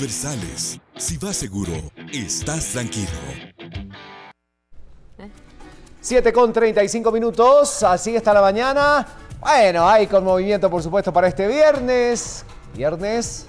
Universales. Si vas seguro, estás tranquilo. 7:35, así está la mañana. Bueno, hay con movimiento, por supuesto, para este viernes. Viernes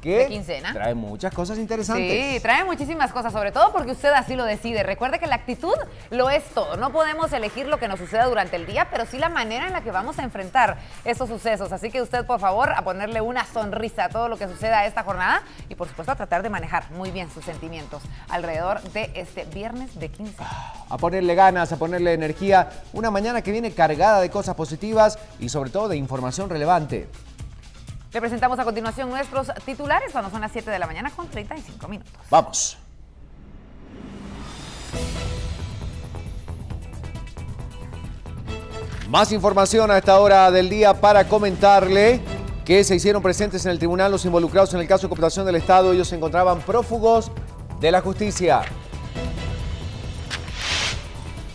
que de quincena. Trae muchas cosas interesantes. Sí, trae muchísimas cosas, sobre todo porque usted así lo decide. Recuerde que la actitud lo es todo. No podemos elegir lo que nos suceda durante el día, pero sí la manera en la que vamos a enfrentar estos sucesos. Así que usted, por favor, a ponerle una sonrisa a todo lo que suceda esta jornada y, por supuesto, a tratar de manejar muy bien sus sentimientos alrededor de este viernes de quincena. A ponerle ganas, a ponerle energía. Una mañana que viene cargada de cosas positivas y, sobre todo, de información relevante. Le presentamos a continuación nuestros titulares cuando son las 7 de la mañana con 35 minutos. Vamos. Más información a esta hora del día para comentarle que se hicieron presentes en el tribunal los involucrados en el caso de cooptación del Estado. Ellos se encontraban prófugos de la justicia.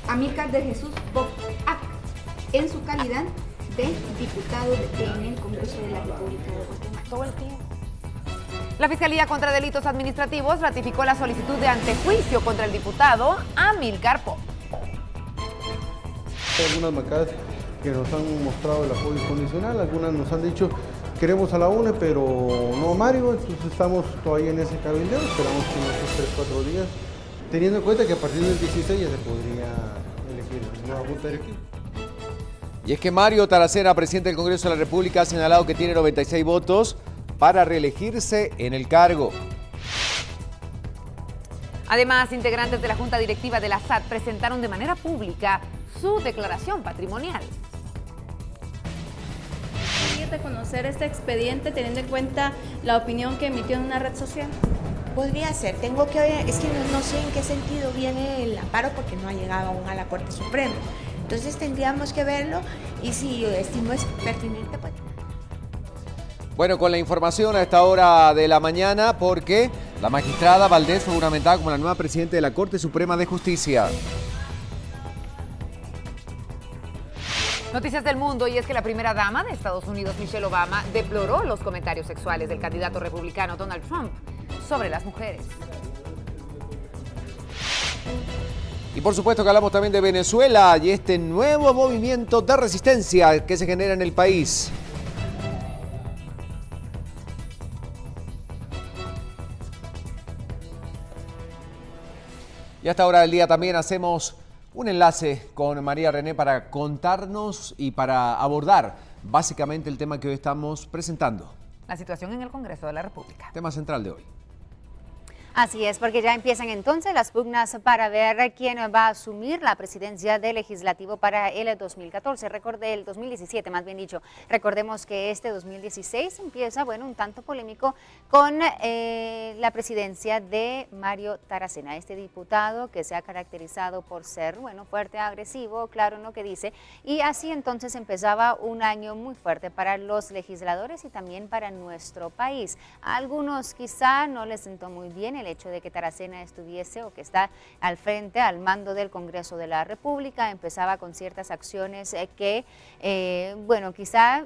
Amílcar de Jesús Boc Ac, en su calidad de diputado en el Congreso de la República de Guatemala. Todo el tiempo. La Fiscalía contra Delitos Administrativos ratificó la solicitud de antejuicio contra el diputado Amílcar Popp. Hay algunas bancadas que nos han mostrado el apoyo incondicional, algunas nos han dicho queremos a la UNE, pero no a Mario, entonces estamos todavía en ese cabildeo, esperamos que en estos 3-4 días, teniendo en cuenta que a partir del 16 ya se podría elegir nueva junta directiva. Y es que Mario Taracena, presidente del Congreso de la República, ha señalado que tiene 96 votos para reelegirse en el cargo. Además, integrantes de la Junta Directiva de la SAT presentaron de manera pública su declaración patrimonial. ¿Reconocer este expediente teniendo en cuenta la opinión que emitió en una red social? Podría ser, tengo que ver, es que no sé en qué sentido viene el amparo porque no ha llegado aún a la Corte Suprema. Entonces tendríamos que verlo y si estimo es pertinente, pues... Bueno, con la información a esta hora de la mañana, porque la magistrada Valdés fue juramentada como la nueva presidenta de la Corte Suprema de Justicia. Noticias del mundo, y es que la primera dama de Estados Unidos, Michelle Obama, deploró los comentarios sexuales del candidato republicano Donald Trump sobre las mujeres. Y por supuesto que hablamos también de Venezuela y este nuevo movimiento de resistencia que se genera en el país. Y a esta hora del día también hacemos un enlace con María René para contarnos y para abordar básicamente el tema que hoy estamos presentando. La situación en el Congreso de la República. Tema central de hoy. Así es, porque ya empiezan entonces las pugnas para ver quién va a asumir la presidencia del Legislativo para el 2014, el 2017 más bien dicho. Recordemos que este 2016 empieza, un tanto polémico con la presidencia de Mario Taracena, este diputado que se ha caracterizado por ser, fuerte, agresivo, claro en lo que dice, y así entonces empezaba un año muy fuerte para los legisladores y también para nuestro país. A algunos quizá no les sentó muy bien el hecho de que Taracena estuviese o que está al frente, al mando del Congreso de la República. Empezaba con ciertas acciones que, quizá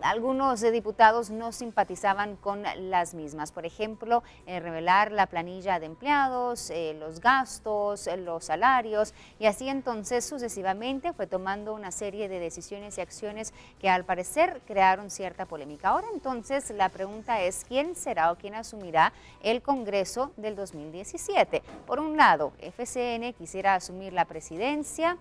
algunos diputados no simpatizaban con las mismas. Por ejemplo, revelar la planilla de empleados, los gastos, los salarios, y así entonces sucesivamente fue tomando una serie de decisiones y acciones que al parecer crearon cierta polémica. Ahora entonces la pregunta es quién será o quién asumirá el Congreso del 2017. Por un lado, FCN quisiera asumir la presidencia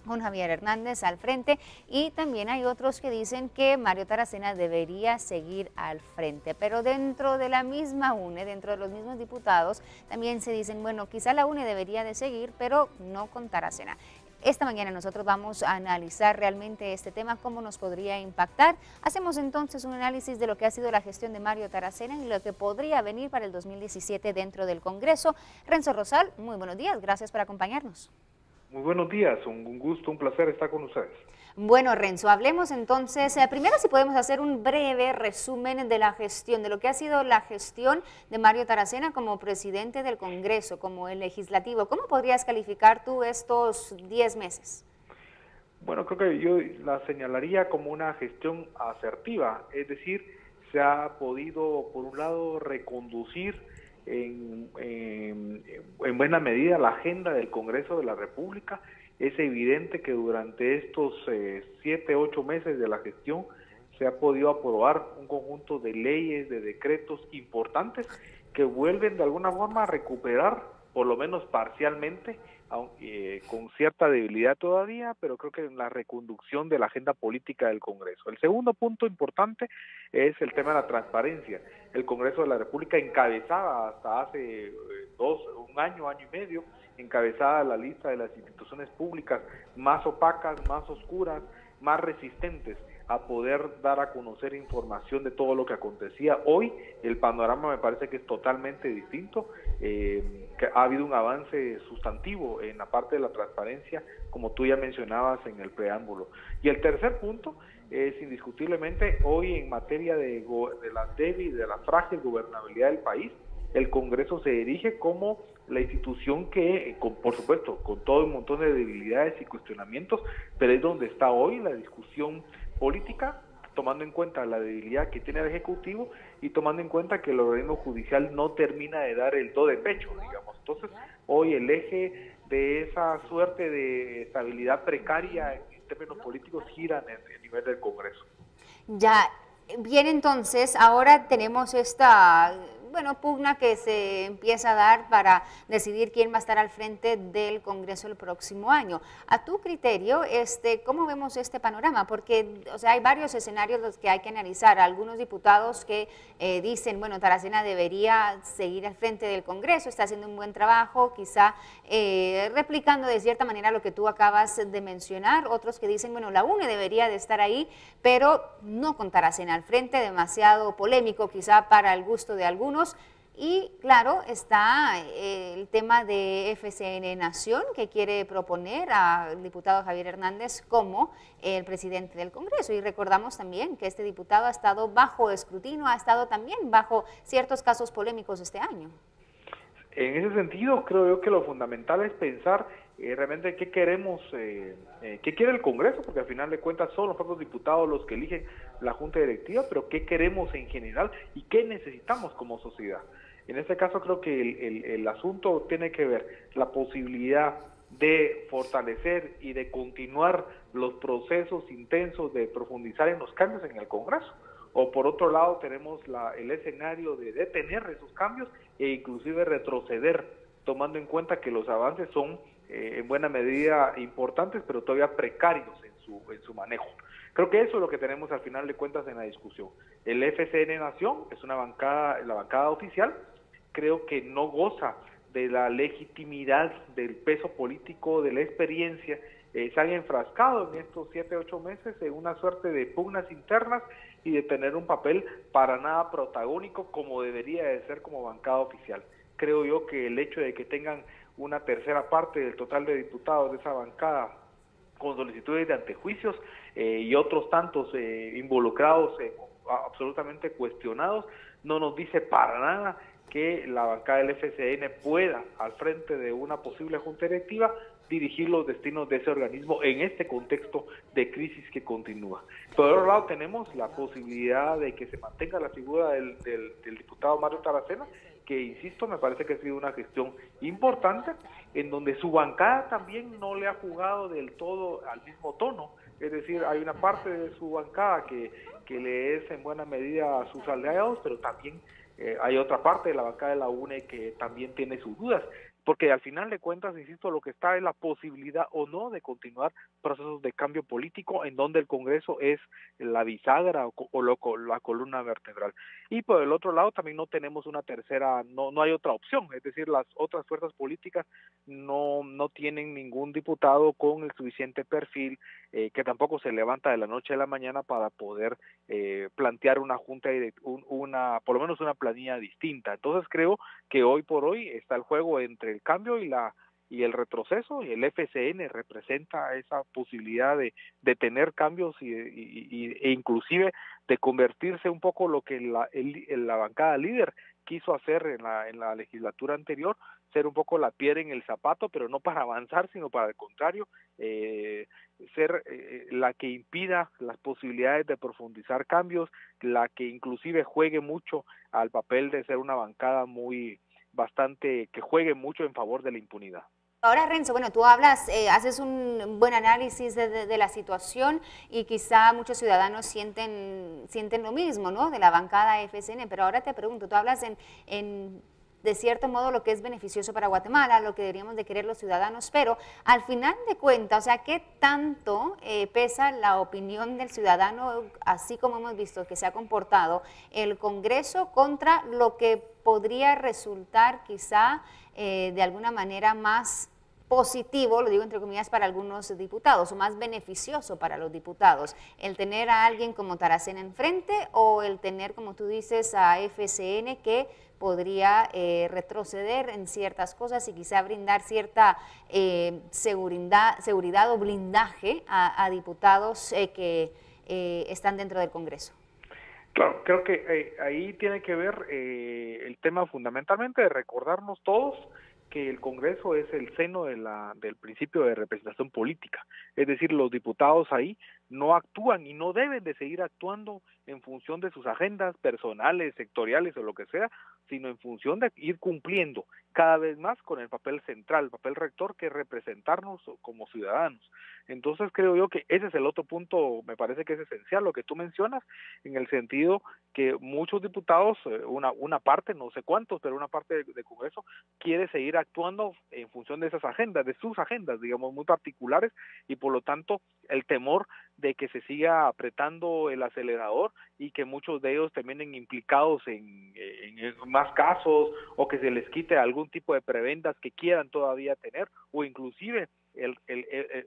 con Javier Hernández al frente, y también hay otros que dicen que Mario Taracena debería seguir al frente, pero dentro de la misma UNE, dentro de los mismos diputados, también se dicen, quizá la UNE debería de seguir, pero no con Taracena. Esta mañana nosotros vamos a analizar realmente este tema, cómo nos podría impactar. Hacemos entonces un análisis de lo que ha sido la gestión de Mario Taracena y lo que podría venir para el 2017 dentro del Congreso. Renzo Rosal, muy buenos días, gracias por acompañarnos. Muy buenos días, un gusto, un placer estar con ustedes. Bueno, Renzo, hablemos entonces, primero si podemos hacer un breve resumen de la gestión, de lo que ha sido la gestión de Mario Taracena como presidente del Congreso, como el legislativo. ¿Cómo podrías calificar tú estos 10 meses? Bueno, creo que yo la señalaría como una gestión asertiva, es decir, se ha podido, por un lado, reconducir en buena medida la agenda del Congreso de la República. Es evidente que durante estos 7, 8 meses de la gestión se ha podido aprobar un conjunto de leyes, de decretos importantes que vuelven de alguna forma a recuperar, por lo menos parcialmente, con cierta debilidad todavía, pero creo que en la reconducción de la agenda política del Congreso. El segundo punto importante es el tema de la transparencia. El Congreso de la República encabezaba hasta hace un año y medio, encabezada la lista de las instituciones públicas más opacas, más oscuras, más resistentes a poder dar a conocer información de todo lo que acontecía. Hoy el panorama me parece que es totalmente distinto, que ha habido un avance sustantivo en la parte de la transparencia, como tú ya mencionabas en el preámbulo. Y el tercer punto es indiscutiblemente hoy en materia de la débil, de la frágil gobernabilidad del país, el Congreso se erige como la institución que, por supuesto, con todo un montón de debilidades y cuestionamientos, pero es donde está hoy la discusión política, tomando en cuenta la debilidad que tiene el Ejecutivo y tomando en cuenta que el organismo judicial no termina de dar el do de pecho, digamos. Entonces, hoy el eje de esa suerte de estabilidad precaria en términos políticos gira en el nivel del Congreso. Ya, bien, entonces, ahora tenemos esta pugna que se empieza a dar para decidir quién va a estar al frente del Congreso el próximo año. A tu criterio, ¿cómo vemos este panorama? Porque, hay varios escenarios los que hay que analizar. Algunos diputados que dicen, Taracena debería seguir al frente del Congreso, está haciendo un buen trabajo, quizá replicando de cierta manera lo que tú acabas de mencionar. Otros que dicen, la UNE debería de estar ahí, pero no con Taracena al frente, demasiado polémico quizá para el gusto de algunos. Y claro, está el tema de FCN Nación, que quiere proponer al diputado Javier Hernández como el presidente del Congreso. Y recordamos también que este diputado ha estado bajo escrutinio, ha estado también bajo ciertos casos polémicos este año. En ese sentido, creo yo que lo fundamental es pensar realmente qué queremos, qué quiere el Congreso, porque al final de cuentas son los propios diputados los que eligen la Junta Directiva, pero qué queremos en general y qué necesitamos como sociedad. En este caso creo que el asunto tiene que ver la posibilidad de fortalecer y de continuar los procesos intensos de profundizar en los cambios en el Congreso. O por otro lado tenemos el escenario de detener esos cambios e inclusive retroceder, tomando en cuenta que los avances son en buena medida importantes, pero todavía precarios en su manejo. Creo que eso es lo que tenemos al final de cuentas en la discusión. El FCN Nación es la bancada oficial, creo que no goza de la legitimidad, del peso político, de la experiencia. Se han enfrascado en estos 7, 8 meses en una suerte de pugnas internas y de tener un papel para nada protagónico como debería de ser como bancada oficial. Creo yo que el hecho de que tengan una tercera parte del total de diputados de esa bancada con solicitudes de antejuicios y otros tantos involucrados absolutamente cuestionados, no nos dice para nada que la bancada del FCN pueda, al frente de una posible junta directiva, dirigir los destinos de ese organismo en este contexto de crisis que continúa. Por otro lado, tenemos la posibilidad de que se mantenga la figura del diputado Mario Taracena, que, insisto, me parece que ha sido una gestión importante, en donde su bancada también no le ha jugado del todo al mismo tono. Es decir, hay una parte de su bancada que le es en buena medida a sus aliados, pero también hay otra parte de la bancada de la UNE que también tiene sus dudas, porque al final de cuentas, insisto, lo que está es la posibilidad o no de continuar procesos de cambio político en donde el Congreso es la bisagra o la columna vertebral. Y por el otro lado también no tenemos una tercera, no hay otra opción, es decir, las otras fuerzas políticas no tienen ningún diputado con el suficiente perfil, que tampoco se levanta de la noche a la mañana para poder plantear una junta, por lo menos una planilla distinta. Entonces creo que hoy por hoy está el juego entre el cambio y el retroceso, y el FCN representa esa posibilidad de tener cambios e inclusive de convertirse un poco lo que la bancada líder quiso hacer en la legislatura anterior, ser un poco la piedra en el zapato, pero no para avanzar, sino para el contrario, ser la que impida las posibilidades de profundizar cambios, la que inclusive juegue mucho al papel de ser una bancada que juegue mucho en favor de la impunidad. Ahora, Renzo, bueno, tú hablas, haces un buen análisis de la situación y quizá muchos ciudadanos sienten lo mismo, ¿no?, de la bancada FCN, pero ahora te pregunto, tú hablas de cierto modo lo que es beneficioso para Guatemala, lo que deberíamos de querer los ciudadanos, pero al final de cuentas, o sea, ¿qué tanto pesa la opinión del ciudadano, así como hemos visto que se ha comportado el Congreso contra lo que podría resultar quizá de alguna manera más positivo, lo digo entre comillas, para algunos diputados, o más beneficioso para los diputados, el tener a alguien como Taracena enfrente o el tener, como tú dices, a FCN que podría retroceder en ciertas cosas y quizá brindar cierta seguridad o blindaje a diputados que están dentro del Congreso? Claro, creo que ahí tiene que ver el tema fundamentalmente de recordarnos todos que el Congreso es el seno del principio de representación política, es decir, los diputados ahí no actúan y no deben de seguir actuando en función de sus agendas personales, sectoriales o lo que sea, sino en función de ir cumpliendo cada vez más con el papel central, el papel rector, que es representarnos como ciudadanos. Entonces creo yo que ese es el otro punto, me parece que es esencial lo que tú mencionas, en el sentido que muchos diputados, una parte, no sé cuántos, pero una parte del Congreso quiere seguir actuando en función de esas agendas, de sus agendas, digamos, muy particulares, y por lo tanto el temor de que se siga apretando el acelerador y que muchos de ellos terminen implicados en más casos, o que se les quite algún tipo de prebendas que quieran todavía tener, o inclusive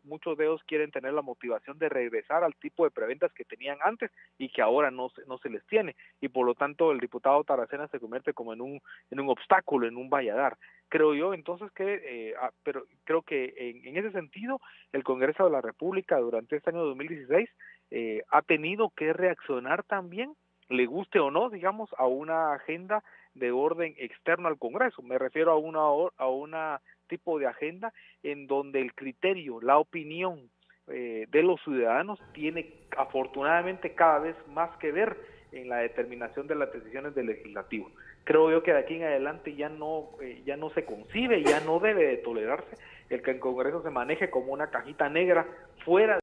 muchos de ellos quieren tener la motivación de regresar al tipo de preventas que tenían antes y que ahora no se les tiene, y por lo tanto el diputado Taracena se convierte como en un obstáculo, en un valladar. Creo yo entonces pero creo que en ese sentido el Congreso de la República durante este año 2016 ha tenido que reaccionar también, le guste o no, digamos, a una agenda de orden externo al Congreso. Me refiero a una tipo de agenda en donde el criterio, la opinión de los ciudadanos tiene afortunadamente cada vez más que ver en la determinación de las decisiones del legislativo. Creo yo que de aquí en adelante ya no se concibe, ya no debe de tolerarse el que el Congreso se maneje como una cajita negra fuera